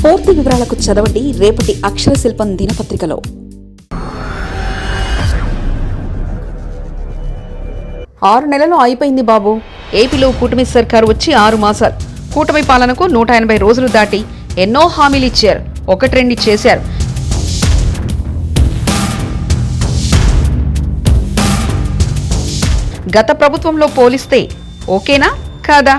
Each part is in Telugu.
పూర్తి వివరాలకు చదవండి రేపటి అక్షర శిల్పం దినపత్రికలో. 6 నెలలు అయిపోయింది బాబు. ఏపీలో కూటమి సర్కారు వచ్చి 6 మాసాలు. కూటమి పాలనకు 180 రోజులు దాటి ఎన్నో హామీలు ఇచ్చారు, ఒకటి రెండు చేశారు. గత ప్రభుత్వంలో పోలిస్తే ఓకేనా కాదా?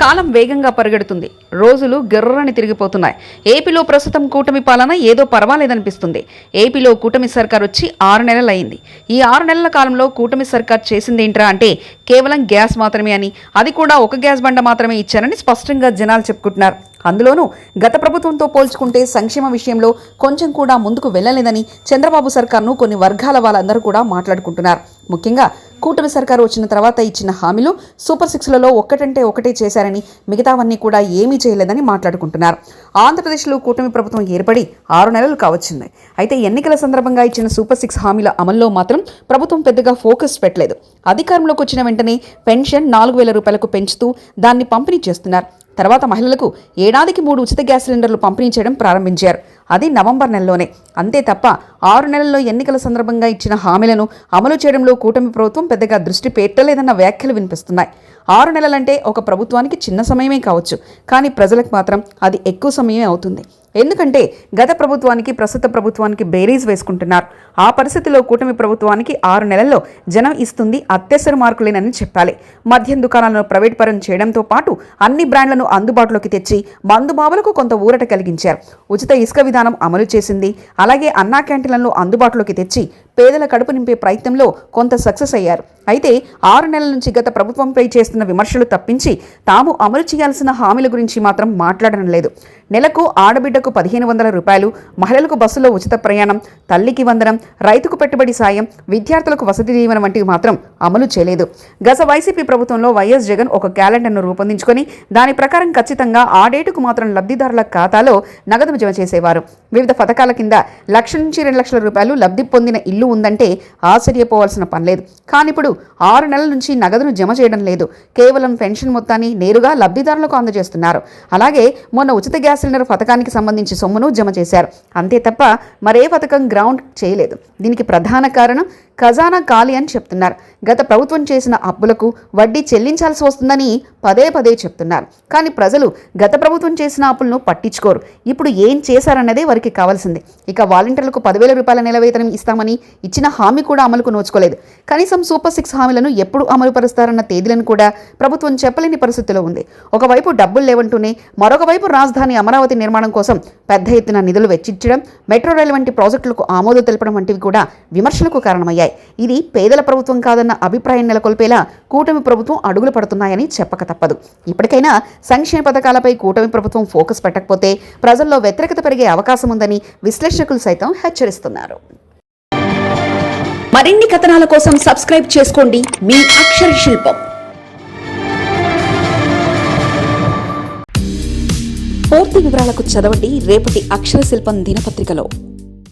కాలం వేగంగా పరిగెడుతుంది, రోజులు గిర్రని తిరిగిపోతున్నాయి. ఏపీలో ప్రస్తుతం కూటమి పాలన ఏదో పర్వాలేదనిపిస్తుంది. ఏపీలో కూటమి సర్కార్ వచ్చి 6 నెలలయ్యింది. ఈ 6 నెలల కాలంలో కూటమి సర్కార్ చేసిందేంట్రా అంటే కేవలం గ్యాస్ మాత్రమే అని, అది కూడా ఒక గ్యాస్ బండ మాత్రమే ఇచ్చారని స్పష్టంగా జనాలు చెప్పుకుంటున్నారు. అందులోనూ గత ప్రభుత్వంతో పోల్చుకుంటే సంక్షేమ విషయంలో కొంచెం కూడా ముందుకు వెళ్లలేదని చంద్రబాబు సర్కార్ను కొన్ని వర్గాల వాళ్ళందరూ కూడా మాట్లాడుకుంటున్నారు. ముఖ్యంగా కూటమి సర్కారు వచ్చిన తర్వాత ఇచ్చిన హామీలు సూపర్ 6లలో ఒక్కటంటే ఒకటే చేశారని, మిగతావన్నీ కూడా ఏమీ చేయలేదని మాట్లాడుకుంటున్నారు. ఆంధ్రప్రదేశ్లో కూటమి ప్రభుత్వం ఏర్పడి 6 నెలలు కావచ్చింది. అయితే ఎన్నికల సందర్భంగా ఇచ్చిన సూపర్ 6 హామీల అమల్లో మాత్రం ప్రభుత్వం పెద్దగా ఫోకస్ పెట్టలేదు. అధికారంలోకి వచ్చిన వెంటనే పెన్షన్ 4,000 రూపాయలకు పెంచుతూ దాన్ని పంపిణీ చేస్తున్నారు. తర్వాత మహిళలకు ఏడాదికి 3 ఉచిత గ్యాస్ సిలిండర్లు పంపిణీ చేయడం ప్రారంభించారు. అది నవంబర్ నెలలోనే. అంతే తప్ప 6 నెలల్లో ఎన్నికల సందర్భంగా ఇచ్చిన హామీలను అమలు చేయడంలో కూటమి ప్రభుత్వం పెద్దగా దృష్టి పెట్టలేదన్న వ్యాఖ్యలు వినిపిస్తున్నాయి. 6 నెలలంటే ఒక ప్రభుత్వానికి చిన్న సమయమే కావచ్చు, కానీ ప్రజలకు మాత్రం అది ఎక్కువ సమయమే అవుతుంది. ఎందుకంటే గత ప్రభుత్వానికి ప్రస్తుత ప్రభుత్వానికి బేరీజ్ వేసుకుంటున్నారు. ఆ పరిస్థితిలో కూటమి ప్రభుత్వానికి 6 నెలల్లో జనం ఇస్తుంది అత్యవసర మార్కులేనని చెప్పాలి. మద్యం దుకాణాలను ప్రైవేట్ పరం చేయడంతో పాటు అన్ని బ్రాండ్లను అందుబాటులోకి తెచ్చి మందుబాబులకు కొంత ఊరట కలిగించారు. ఉచిత ఇసుక విధానం అమలు చేసింది. అలాగే అన్నా క్యాంటీన్లను అందుబాటులోకి తెచ్చి పేదల కడుపు నింపే ప్రయత్నంలో కొంత సక్సెస్ అయ్యారు. అయితే 6 నెలల నుంచి గత ప్రభుత్వంపై చేస్తున్న విమర్శలు తప్పించి తాము అమలు చేయాల్సిన హామీల గురించి మాత్రం మాట్లాడడం లేదు. నెలకు ఆడబిడ్డకు 1,500 రూపాయలు, మహిళలకు బస్సులో ఉచిత ప్రయాణం, తల్లికి వందనం, రైతుకు పెట్టుబడి సాయం, విద్యార్థులకు వసతి దీవెన వంటివి మాత్రం అమలు చేయలేదు. గత వైసీపీ ప్రభుత్వంలో వైఎస్ జగన్ ఒక క్యాలెండర్ను రూపొందించుకొని దాని ప్రకారం ఖచ్చితంగా ఆ డేటుకు మాత్రం లబ్ధిదారుల ఖాతాలో నగదు జమ చేసేవారు. వివిధ పథకాల కింద 1,00,000 నుంచి 2,00,000 రూపాయలు లబ్ధి పొందిన ఇల్లు ఉందంటే ఆశ్చర్యపోవాల్సిన పని లేదు. కానీ ఇప్పుడు 6 నెలల నుంచి నగదును జమ చేయడం లేదు. కేవలం పెన్షన్ మొత్తాన్ని నేరుగా లబ్ధిదారులకు అందజేస్తున్నారు. అలాగే మొన్న ఉచిత గ్యాస్ సిలిండర్ పథకానికి సంబంధించి సొమ్మును జమ చేశారు. అంతే తప్ప మరే పథకం గ్రౌండ్ చేయలేదు. దీనికి ప్రధాన కారణం ఖజానా ఖాళీ అని చెప్తున్నారు. గత ప్రభుత్వం చేసిన అప్పులకు వడ్డీ చెల్లించాల్సి వస్తుందని పదే పదే చెప్తున్నారు. కానీ ప్రజలు గత ప్రభుత్వం చేసిన అప్పులను పట్టించుకోరు. ఇప్పుడు ఏం చేశారన్నదే వారికి కావాల్సింది. ఇక వాలంటీర్లకు 10,000 రూపాయల నెల వేతనం ఇస్తామని ఇచ్చిన హామీ కూడా అమలుకు నోచుకోలేదు. కనీసం సూపర్ 6 హామీలను ఎప్పుడు అమలు పరుస్తారన్న తేదీలను కూడా ప్రభుత్వం చెప్పలేని పరిస్థితిలో ఉంది. ఒకవైపు డబ్బులు లేవంటూనే మరొక వైపు రాజధాని అమరావతి నిర్మాణం కోసం పెద్ద ఎత్తున నిధులు వెచ్చించడం, మెట్రో రైలు వంటి ప్రాజెక్టులకు ఆమోదం తెలపడం వంటివి కూడా విమర్శలకు కారణమయ్యాయి. ఇది పేదల ప్రభుత్వం కాదన్న అభిప్రాయం నెలకొల్పేలా కూటమి ప్రభుత్వం అడుగులు పడుతున్నాయని చెప్పక తప్పదు. ఇప్పటికైనా సంక్షేమ పథకాలపై కూటమి ప్రభుత్వం ఫోకస్ పెట్టకపోతే ప్రజల్లో వ్యతిరేకత పెరిగే అవకాశం ఉందని విశ్లేషకులు సైతం హెచ్చరిస్తున్నారు. మరిన్ని కథనాల కోసం సబ్స్క్రైబ్ చేసుకోండి మీ అక్షర శిల్పం. పూర్తి వివరాలకు చదవండి రేపటి అక్షర శిల్పం దినపత్రికలో.